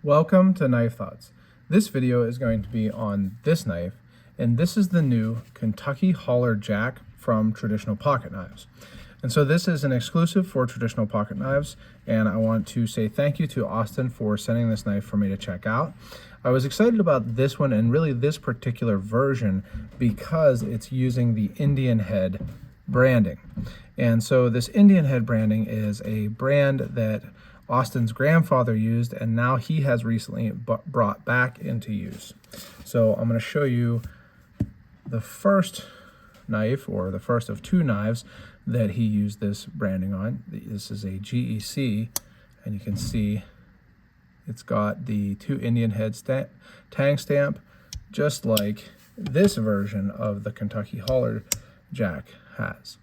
Welcome to Knife Thoughts. This video is going to be on this knife, and this is the new Kentucky Holler Jack from Traditional Pocket Knives. And so this is an exclusive for Traditional Pocket Knives, and I want to say thank you to Austin for sending this knife for me to check out. I was excited about this one and really this particular version because it's using the Indian head branding. And so this Indian head branding is a brand that Austin's grandfather used, and now he has recently brought back into use. So I'm going to show you the first knife, or the first of two knives that he used this branding on. This is a GEC, and you can see it's got the two Indian head tang stamp, just like this version of the Kentucky Holler Jack has.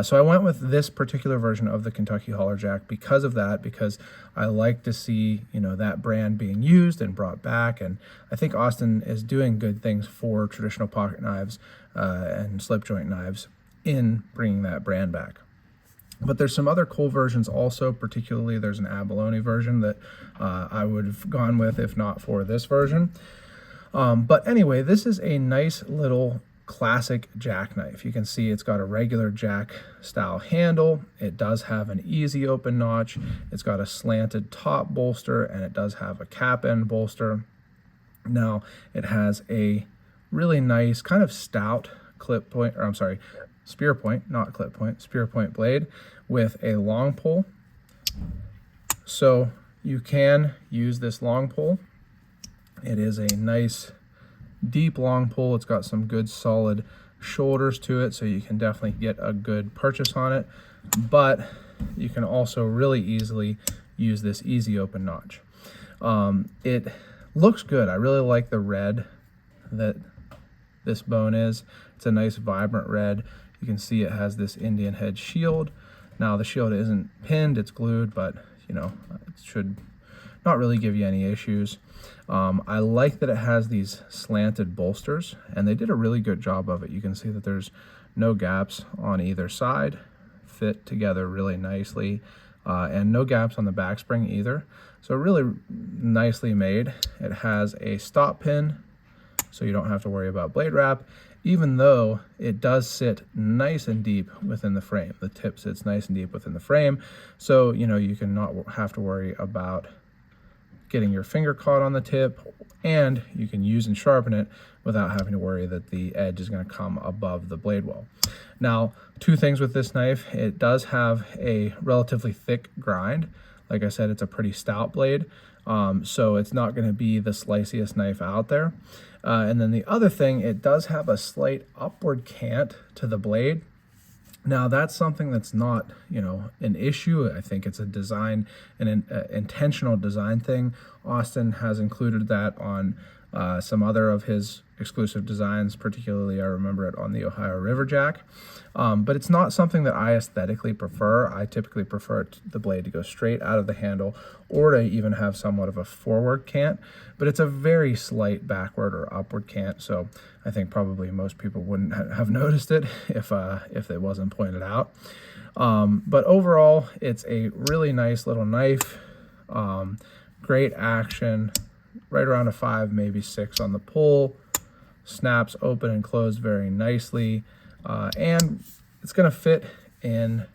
So I went with this particular version of the Kentucky Holler Jack because of that, because I like to see, that brand being used and brought back. And I think Austin is doing good things for traditional pocket knives and slip joint knives in bringing that brand back. But there's some other cool versions also, particularly there's an abalone version that I would have gone with if not for this version. But anyway, this is a nice little classic jackknife. You can see it's got a regular jack style handle. It does have an easy open notch. It's got a slanted top bolster, and it does have a cap end bolster. Now it has a really nice kind of stout clip point, or I'm sorry, spear point, not clip point, spear point blade with a long pull. So you can use this long pull. It is a nice deep long pull. It's got some good solid shoulders to it, so you can definitely get a good purchase on it, but you can also really easily use this easy open notch. It looks good. I really like the red that this bone is. It's a nice vibrant red. You can see it has this Indian head shield. Now the shield isn't pinned, it's glued, but it should not really give you any issues. I like that it has these slanted bolsters, and they did a really good job of it. You can see that there's no gaps on either side, fit together really nicely, and no gaps on the back spring either. So really nicely made. It has a stop pin, so you don't have to worry about blade wrap, even though it does sit nice and deep within the frame. The tip sits nice and deep within the frame, so you can not have to worry about getting your finger caught on the tip, and you can use and sharpen it without having to worry that the edge is going to come above the blade well. Now, two things with this knife: it does have a relatively thick grind. Like I said, it's a pretty stout blade, so it's not going to be the sliciest knife out there. And then the other thing, it does have a slight upward cant to the blade. Now that's something that's not, an issue. I think it's a design, an intentional design thing. Austin has included that on some other of his exclusive designs, particularly I remember it on the Ohio River Jack. But it's not something that I aesthetically prefer. I typically prefer the blade to go straight out of the handle, or to even have somewhat of a forward cant, but it's a very slight backward or upward cant. So I think probably most people wouldn't have noticed it if it wasn't pointed out. But overall, it's a really nice little knife. Great action, right around a 5, maybe 6 on the pull. Snaps open and closed very nicely, and it's going to fit in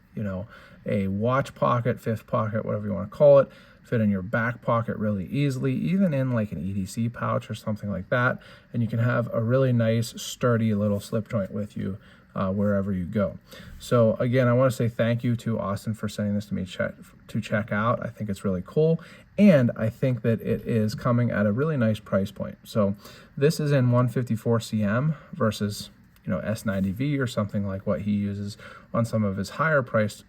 a watch pocket, fifth pocket, whatever you want to call it. Fit in your back pocket really easily, even in like an EDC pouch or something like that, and you can have a really nice sturdy little slip joint with you wherever you go. So again, I want to say thank you to Austin for sending this to me to check out. I think it's really cool, and I think that it is coming at a really nice price point. So this is in 154 cm versus S90V or something like what he uses on some of his higher priced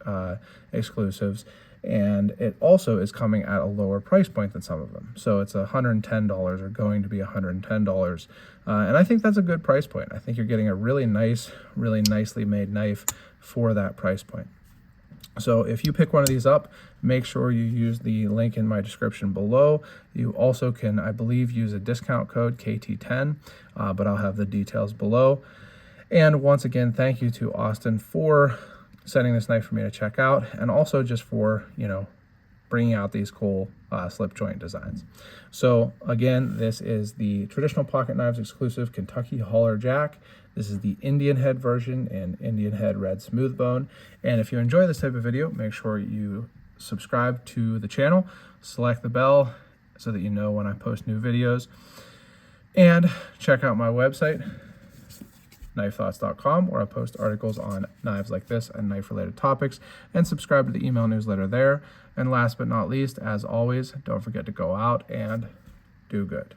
exclusives. And it also is coming at a lower price point than some of them. So it's $110, or going to be $110. And I think that's a good price point. I think you're getting a really nice, really nicely made knife for that price point. So if you pick one of these up, make sure you use the link in my description below. You also can, I believe, use a discount code KT10, but I'll have the details below. And once again, thank you to Austin for sending this knife for me to check out, and also just for, bringing out these cool slip joint designs. So again, this is the traditional pocket knives exclusive Kentucky Holler Jack. This is the Indian head version and Indian head red smooth bone. And if you enjoy this type of video, make sure you subscribe to the channel, select the bell so that you know when I post new videos, and check out my website, knifethoughts.com, where I post articles on knives like this and knife related topics, and subscribe to the email newsletter there. And last but not least, as always, don't forget to go out and do good.